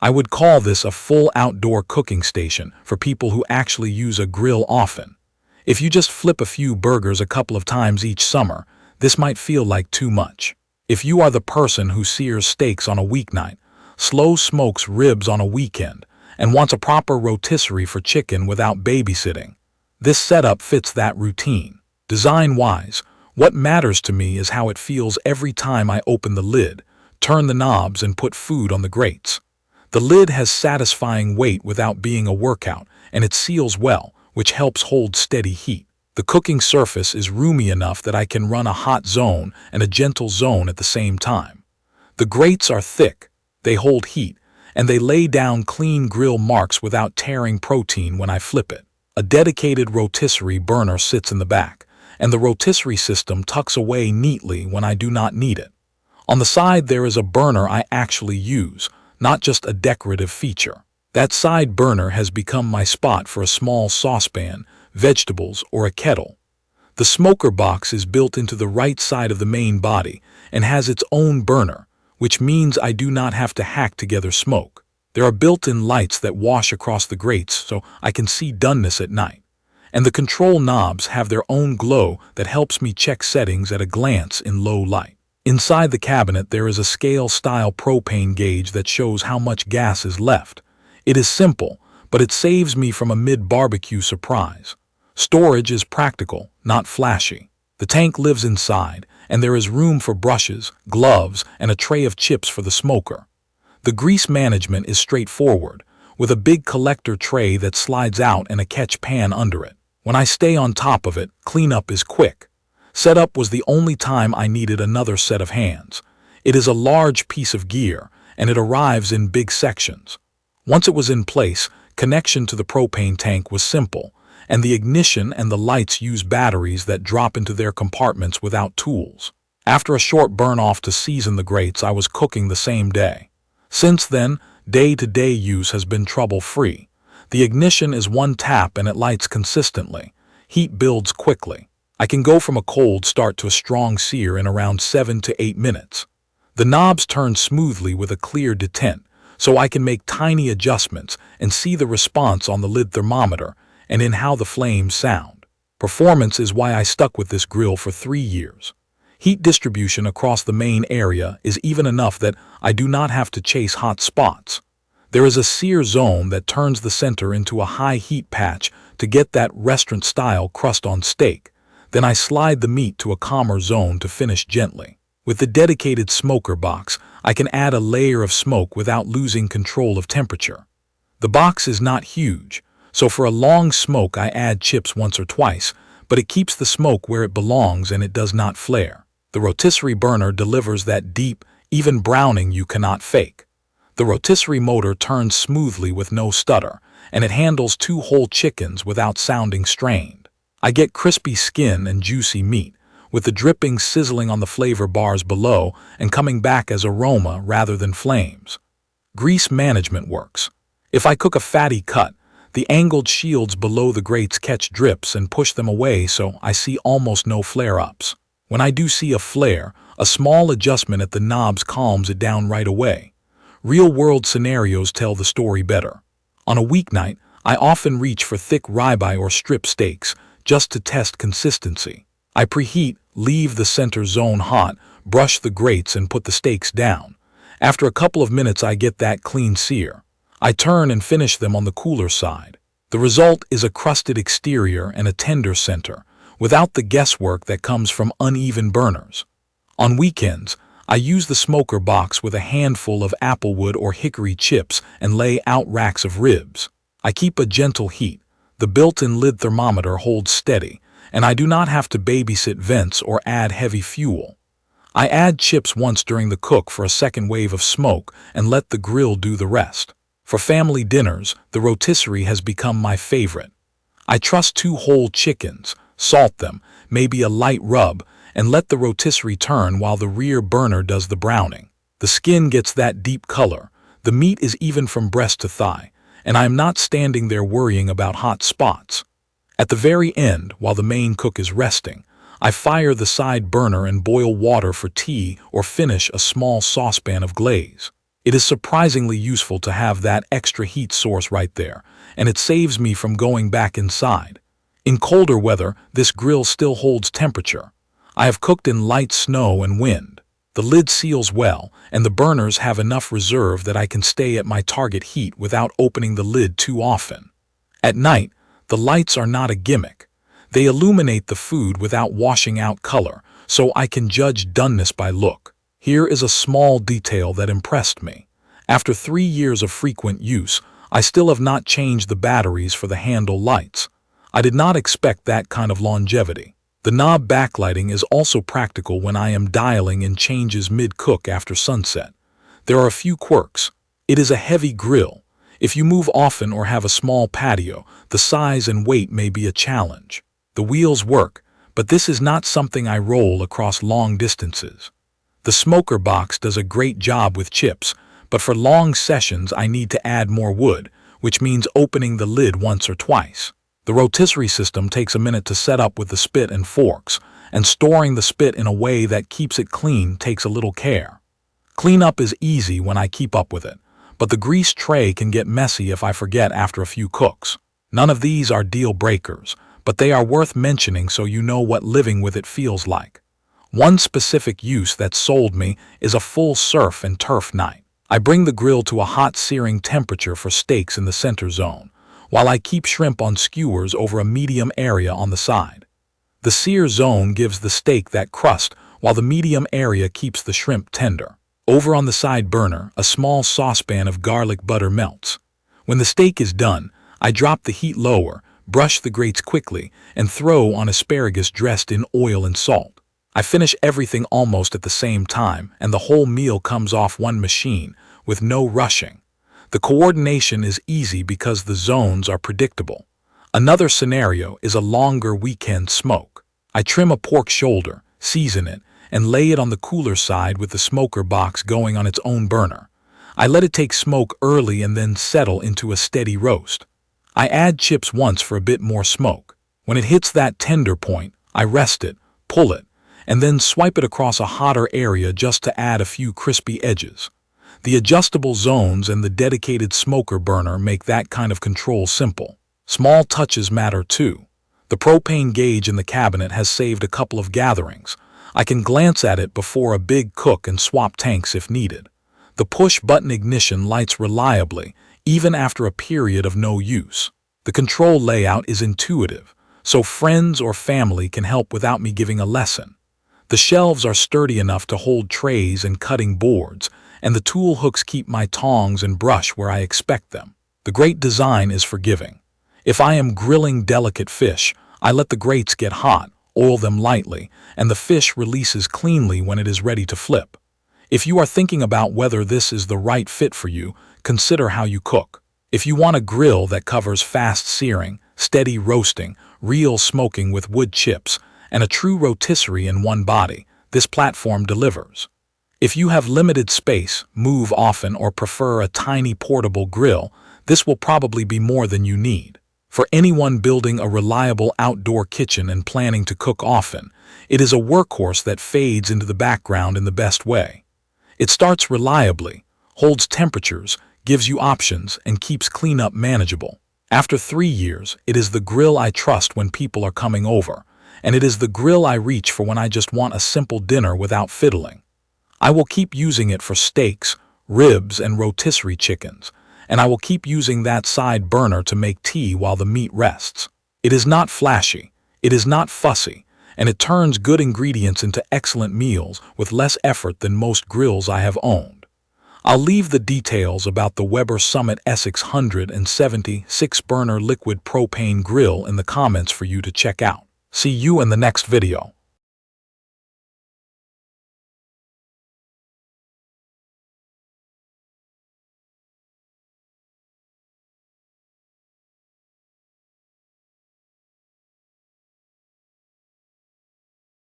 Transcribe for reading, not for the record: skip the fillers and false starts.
I would call this a full outdoor cooking station for people who actually use a grill often. If you just flip a few burgers a couple of times each summer, this might feel like too much. If you are the person who sears steaks on a weeknight, slow smokes ribs on a weekend, and wants a proper rotisserie for chicken without babysitting, this setup fits that routine. Design-wise, what matters to me is how it feels every time I open the lid, turn the knobs, and put food on the grates. The lid has satisfying weight without being a workout, and it seals well, which helps hold steady heat. The cooking surface is roomy enough that I can run a hot zone and a gentle zone at the same time. The grates are thick, they hold heat, and they lay down clean grill marks without tearing protein when I flip it. A dedicated rotisserie burner sits in the back, and the rotisserie system tucks away neatly when I do not need it. On the side there is a burner I actually use, not just a decorative feature. That side burner has become my spot for a small saucepan, vegetables, or a kettle. The smoker box is built into the right side of the main body and has its own burner, which means I do not have to hack together smoke. There are built-in lights that wash across the grates so I can see doneness at night. And the control knobs have their own glow that helps me check settings at a glance in low light. Inside the cabinet there is a scale-style propane gauge that shows how much gas is left. It is simple, but it saves me from a mid-barbecue surprise. Storage is practical, not flashy. The tank lives inside, and there is room for brushes, gloves, and a tray of chips for the smoker. The grease management is straightforward, with a big collector tray that slides out and a catch pan under it. When I stay on top of it, cleanup is quick. Setup was the only time I needed another set of hands. It is a large piece of gear, and it arrives in big sections. Once it was in place, connection to the propane tank was simple, and the ignition and the lights use batteries that drop into their compartments without tools. After a short burn-off to season the grates, I was cooking the same day. Since then, day-to-day use has been trouble-free. The ignition is one tap and it lights consistently. Heat builds quickly. I can go from a cold start to a strong sear in around 7 to 8 minutes. The knobs turn smoothly with a clear detent, so I can make tiny adjustments and see the response on the lid thermometer and in how the flames sound. Performance is why I stuck with this grill for 3 years. Heat distribution across the main area is even enough that I do not have to chase hot spots. There is a sear zone that turns the center into a high heat patch to get that restaurant-style crust on steak. Then I slide the meat to a calmer zone to finish gently. With the dedicated smoker box, I can add a layer of smoke without losing control of temperature. The box is not huge, so for a long smoke I add chips once or twice, but it keeps the smoke where it belongs and it does not flare. The rotisserie burner delivers that deep, even browning you cannot fake. The rotisserie motor turns smoothly with no stutter, and it handles 2 whole chickens without sounding strained. I get crispy skin and juicy meat, with the drippings sizzling on the flavor bars below and coming back as aroma rather than flames. Grease management works. If I cook a fatty cut, the angled shields below the grates catch drips and push them away so I see almost no flare-ups. When I do see a flare, a small adjustment at the knobs calms it down right away. Real-world scenarios tell the story better. On a weeknight, I often reach for thick ribeye or strip steaks just to test consistency. I preheat, leave the center zone hot, brush the grates and put the steaks down. After a couple of minutes I get that clean sear. I turn and finish them on the cooler side. The result is a crusted exterior and a tender center, without the guesswork that comes from uneven burners. On weekends, I use the smoker box with a handful of applewood or hickory chips and lay out racks of ribs. I keep a gentle heat. The built-in lid thermometer holds steady, and I do not have to babysit vents or add heavy fuel. I add chips once during the cook for a second wave of smoke and let the grill do the rest. For family dinners, the rotisserie has become my favorite. I trust 2 whole chickens, salt them, maybe a light rub, and let the rotisserie turn while the rear burner does the browning. The skin gets that deep color, the meat is even from breast to thigh, and I am not standing there worrying about hot spots. At the very end, while the main cook is resting, I fire the side burner and boil water for tea or finish a small saucepan of glaze. It is surprisingly useful to have that extra heat source right there, and it saves me from going back inside. In colder weather, this grill still holds temperature. I have cooked in light snow and wind. The lid seals well, and the burners have enough reserve that I can stay at my target heat without opening the lid too often. At night, the lights are not a gimmick. They illuminate the food without washing out color, so I can judge doneness by look. Here is a small detail that impressed me. After 3 years of frequent use, I still have not changed the batteries for the handle lights. I did not expect that kind of longevity. The knob backlighting is also practical when I am dialing in changes mid-cook after sunset. There are a few quirks. It is a heavy grill. If you move often or have a small patio, the size and weight may be a challenge. The wheels work, but this is not something I roll across long distances. The smoker box does a great job with chips, but for long sessions I need to add more wood, which means opening the lid once or twice. The rotisserie system takes a minute to set up with the spit and forks, and storing the spit in a way that keeps it clean takes a little care. Cleanup is easy when I keep up with it, but the grease tray can get messy if I forget after a few cooks. None of these are deal breakers, but they are worth mentioning so you know what living with it feels like. One specific use that sold me is a full surf and turf night. I bring the grill to a hot searing temperature for steaks in the center zone, while I keep shrimp on skewers over a medium area on the side. The sear zone gives the steak that crust, while the medium area keeps the shrimp tender. Over on the side burner, a small saucepan of garlic butter melts. When the steak is done, I drop the heat lower, brush the grates quickly, and throw on asparagus dressed in oil and salt. I finish everything almost at the same time, and the whole meal comes off one machine, with no rushing. The coordination is easy because the zones are predictable. Another scenario is a longer weekend smoke. I trim a pork shoulder, season it, and lay it on the cooler side with the smoker box going on its own burner. I let it take smoke early and then settle into a steady roast. I add chips once for a bit more smoke. When it hits that tender point, I rest it, pull it, and then swipe it across a hotter area just to add a few crispy edges. The adjustable zones and the dedicated smoker burner make that kind of control simple. Small touches matter too. The propane gauge in the cabinet has saved a couple of gatherings. I can glance at it before a big cook and swap tanks if needed. The push-button ignition lights reliably, even after a period of no use. The control layout is intuitive, so friends or family can help without me giving a lesson. The shelves are sturdy enough to hold trays and cutting boards, and the tool hooks keep my tongs and brush where I expect them. The grate design is forgiving. If I am grilling delicate fish, I let the grates get hot, oil them lightly, and the fish releases cleanly when it is ready to flip. If you are thinking about whether this is the right fit for you, consider how you cook. If you want a grill that covers fast searing, steady roasting, real smoking with wood chips, and a true rotisserie in one body, this platform delivers. If you have limited space, move often, or prefer a tiny portable grill, this will probably be more than you need. For anyone building a reliable outdoor kitchen and planning to cook often, it is a workhorse that fades into the background in the best way. It starts reliably, holds temperatures, gives you options, and keeps cleanup manageable. After 3 years, it is the grill I trust when people are coming over, and it is the grill I reach for when I just want a simple dinner without fiddling. I will keep using it for steaks, ribs, and rotisserie chickens, and I will keep using that side burner to make tea while the meat rests. It is not flashy, it is not fussy, and it turns good ingredients into excellent meals with less effort than most grills I have owned. I'll leave the details about the Weber Summit E-670 6-burner liquid propane grill in the comments for you to check out. See you in the next video.